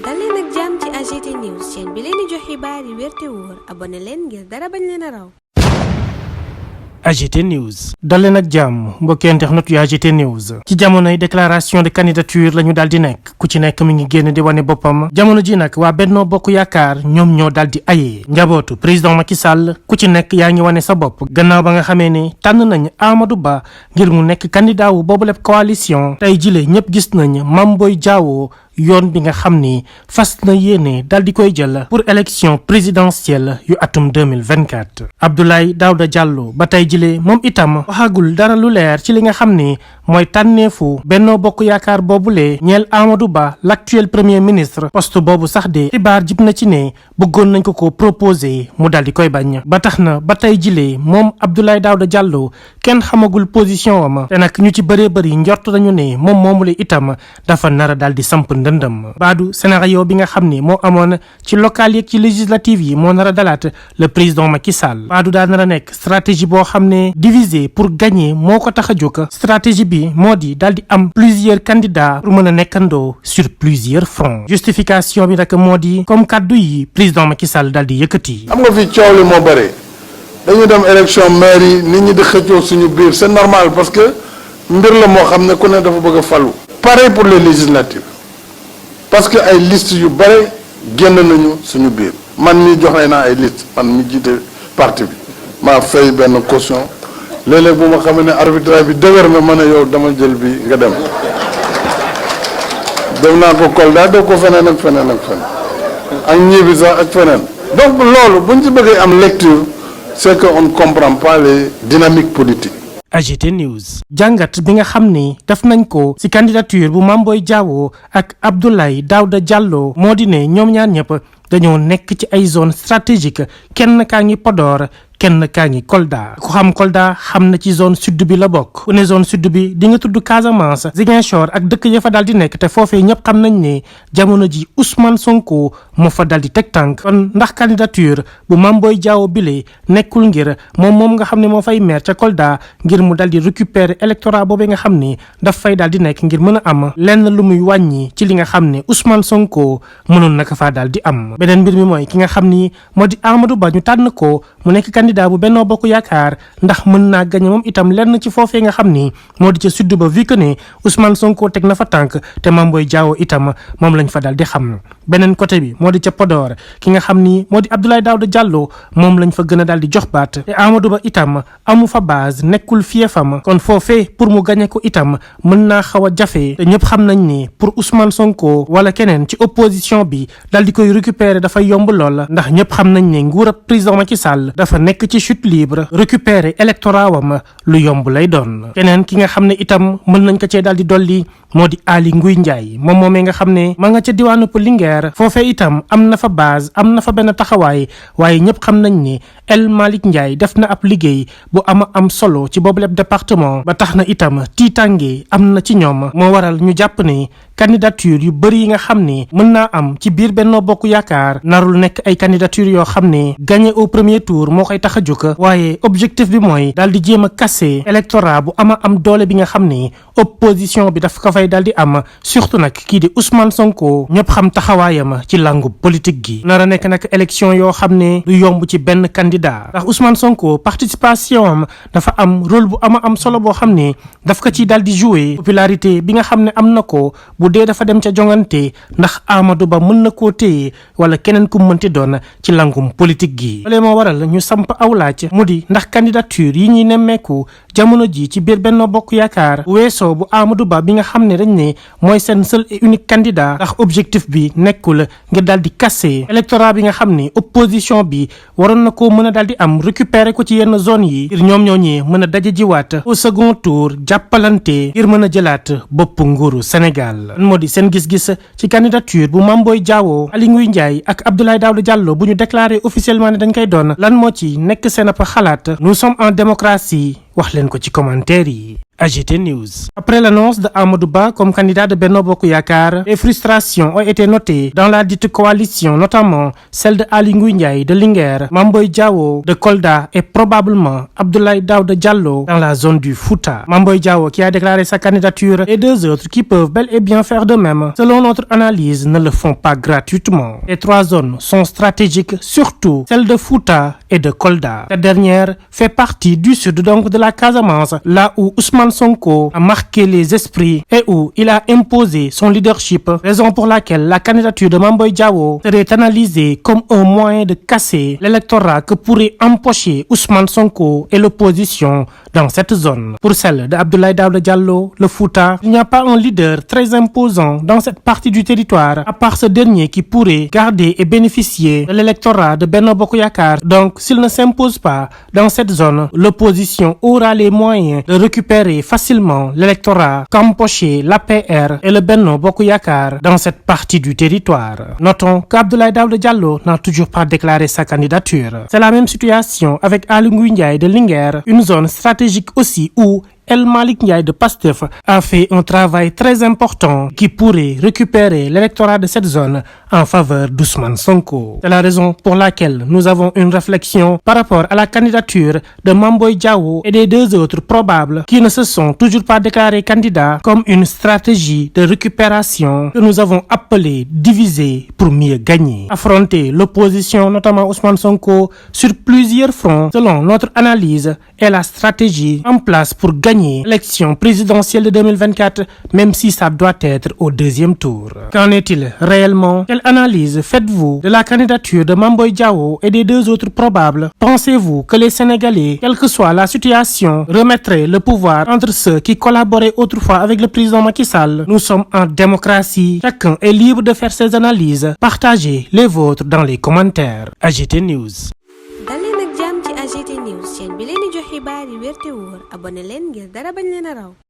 dal leen ak jàmm ci AGT News chaîne bi leen di jox xibaar yi wér te wóor abonné leen ngir dara bañ leen a raw. AGT News daleen ak jàmm mbokki internet yu AGT News ci jamonoy déclaration de candidature la ñu daal di nekk ku ci nekk mi ngi génn di wane boppam jamono ji nag waa Benno Bokk Yaakaar ñoom ñoo daal di ayee njabootu président Macky Sall ku ci nekk yaa ngi wane sa bopp gannaaw ba nga xamee ne tànn nañ Amadou Ba ngir mu nekk candidat wu boobu lépp coalition tey jile ñëpp gis nañ Mame Boye Diao yoon bi nga xam ni fas na yéene dal di koy jël pour élection présidentielle yu atum 2024 Abdoulaye Daouda Diallo ba tey jile moom itam waxagul dara lu leer ci li nga xam ni mooy tànneefu Benno Bokk Yaakaar boobule ñeel Amadou Ba l'actuel premier ministre poste boobu sax de xibaar jib na ci ne bëggoon nañ ko proposé mu dal di koy bañ ba tax na ba tey jile moom Abdoulaye Daouda Diallo kenn xamagul position wam te nag ñu ci bëree bëri njort nañu ne moom moomule itam dafa nara dal di samp ndëndëm baadu scénario bi nga xam ni moo amoon ci local yi ci législative yi moo nar a dalaat le président Macky Sall baadu daa nar a nekk stratégie boo xam ne diviser pour gagner moo ko tax a jóg stratégie bi moo di daal di am plusieurs candidats pour mën a nekkandoo sur plusieurs fronts justification bi nag moo di comme kaddu yi président Macky Sall daal di yëkkati. xam nga fi coow li moo bëri dañu dem élection maire yi nit ñi di xëccoo suñu biir c'est normal parce que mbir la moo xam ne ku ne dafa bëgg a falu. pareil pour les législatives. parce que ay liste yu bare génn nañu suñu biir man mi joxe naa ay liste man mi jiite parti bi maa fay benn caution léeg-léeg bu ma xamee ne arbitrage bi dëgër na ma ne yow dama jël bi nga dem naa ko Kolda def ko feneen ak feneen ak feneen ak ñibi sax ak feneen donc loolu buñ ci bëggee am lecture c'est que on ne comprend pas les dynamiques politiques. AGT News jàngat bi nga xam ni def nañ ko ci candidature bu Mame Boye Diao ak Abdoulaye Daouda Diallo moo di ne ñoom ñaar ñëpp dañoo nekk ci ay zone stratégique kenn kaa ngi Podor kenn kaa ngi Kolda ku xam Kolda xam na ci zone sud bi la bokk ku ne zone sud bi di nga tudd Casamance Ziguinchor ak dëkk ya fa daal di nekk te foofee ñëpp xam nañ ne jamono ji Ousmane Sonko moo fa dal di teg tànk kon ndax candidature bu Mame Boye Diao bile nekkul ngir moom nga xam ne moo fay maire ca Kolda ngir mu dal di récupérer électorat boobee nga xam ni daf fay daal di nekk ngir mën a am lenn lu muy wàññi ci li nga xam ne Ousmane Sonko mënoon naka faa daal di am beneen mbir mi mooy ki nga xam ni moo di Amadou Ba ñu tànn ko mu nekk candidat bu Benno Bokk Yaakaar ndax mën naa gagné moom itam lenn ci foofee nga xam ni moo di ca sud ba vu que ne Ousmane Sonko teg na fa tànk te Mame Boye Diao itam moom lañ fa daal di xam beneen côté bi moo di ca Podor ki nga xam ni moo di Abdoulaye Daouda Diallo moom lañ fa gën a daal di jox baat te Amadou Ba itam amu fa base nekkul fiefam kon foofee pour mu gagné ko itam mën naa xaw a jafe te ñëpp xam nañ ni pour Ousmane Sonko wala keneen ci opposition bi daal di koy récupérer dafay yomb lool ndax ñëpp xam nañ ne nguurab président Macky Sall dafa nekk ci chute libre récupérer électorat wam lu yomb lay doon keneen ki nga xam ne itam mën nañ ko cee daal di dolli moo di Aly Ngouille Ndiaye moom moomee nga xam ne ma nga ca diwaanu Linguère foofee itam am na fa base am na fa benn taxawaay waaye ñëpp xam nañ ni El Malick Ndiaye def na ab liggéey bu am solo ci boobu lépp département ba tax na itam tiitange am na ci ñoom moo waral ñu jàpp ne candidature yu bëri yi nga xam ne mën naa am ci biir Benno Bokk Yaakaar narul nekk ay candidature yoo xam ne gagné au premier tour moo koy tax a jóg waaye objectif bi mooy daal di jéem a casser électorat bu am doole bi nga xam ne opposition bi daf ko fay daal di am surtout nag kii di Ousmane Sonko ñëpp xam taxawaayam ci langue politique gi nar a nekk nag élection yoo xam ne du yomb ci benn candidat ndax Ousmane Sonko participation am dafa am rôle bu am solo boo xam ne daf ko ci daal di jouer popularité bi nga xam ne am na ko bu dee dafa dem ca jongante ndax Amadou Ba mën na koo téye wala keneen ku mënti doon ci langum politique gi loolee moo waral ñu samp aw laaj mu di ndax candidature yi ñuy nemmeeku jamono ji ci biir Benno Bokk Yaakaar weesoo bu Amadou Ba bi nga xam ne dañ ne mooy seen seul et unique candidat ndax objectif bi nekkul ngir daal di casser électorat bi nga xam ne opposition bi waroon na koo mën a daal di am récupérer ko ci yenn zone yi ngir ñoom ñooñee mën a daje jiwaat au second tour jàppalante ngir mën a jëlaat bopp nguuru Sénégal moo di seen gis-gis ci candidature bu Mame Boye Diao Aly Ngouille Ndiaye ak Abdoulaye Daouda Diallo bu ñu déclaré officiellement ne dañ koy doon lan moo ci nekk seen ab xalaat nous sommes en démocratie wax leen ko ci commentaire yi AGT News. Après l'annonce de Amadou Ba comme candidat de Benno Bokk Yakaar, les frustrations ont été notées dans la dite coalition, notamment celle de Aly Ngouille Ndiaye de Linguère, Mame Boye Diao de Kolda et probablement Abdoulaye Daouda Diallo dans la zone du Fouta. Mame Boye Diao qui a déclaré sa candidature et deux autres qui peuvent bel et bien faire de même, selon notre analyse, ne le font pas gratuitement. Les trois zones sont stratégiques, surtout celle de Fouta et de Kolda. Cette dernière fait partie du sud donc de la Casamance, là où Ousmane Sonko a marqué les esprits et où il a imposé son leadership, raison pour laquelle la candidature de Mame Boye Diao serait analysée comme un moyen de casser l'électorat que pourrait empocher Ousmane Sonko et l'opposition dans cette zone. Pour celle de Abdoulaye Daouda Diallo, le Fouta, il n'y a pas un leader très imposant dans cette partie du territoire, à part ce dernier qui pourrait garder et bénéficier de l'électorat de Benno Bokk Yakaar. Donc, s'il ne s'impose pas dans cette zone, l'opposition aura les moyens de récupérer facilement l'électorat qu'empocher l'APR et le Benno Bokk Yakaar dans cette partie du territoire. Notons qu'Abdoulaye Daouda Diallo n'a toujours pas déclaré sa candidature. C'est la même situation avec Aly Ngouille Ndiaye de Linguère, une zone stratégique aussi où El Malick Ndiaye de Pastef a fait un travail très important qui pourrait récupérer l'électorat de cette zone en faveur d'Ousmane Sonko. C'est la raison pour laquelle nous avons une réflexion par rapport à la candidature de Mame Boye Diao et des deux autres probables qui ne se sont toujours pas déclarés candidats comme une stratégie de récupération que nous avons appelée diviser pour mieux gagner. Affronter l'opposition, notamment Ousmane Sonko, sur plusieurs fronts, selon notre analyse, est la stratégie en place pour gagner l'élection présidentielle de 2024, même si ça doit être au deuxième tour. Qu'en est-il réellement? Quelle analyse faites-vous de la candidature de Mame Boye Diao et des deux autres probables? Pensez-vous que les Sénégalais, quelle que soit la situation, remettraient le pouvoir entre ceux qui collaboraient autrefois avec le président Macky Sall? Nous sommes en démocratie. Chacun est libre de faire ses analyses. Partagez les vôtres dans les commentaires. AGT News. AGT News chaîne bi leen di jox xibaar yi wér te wóor abonné leen ngir dara bañ leen a raw.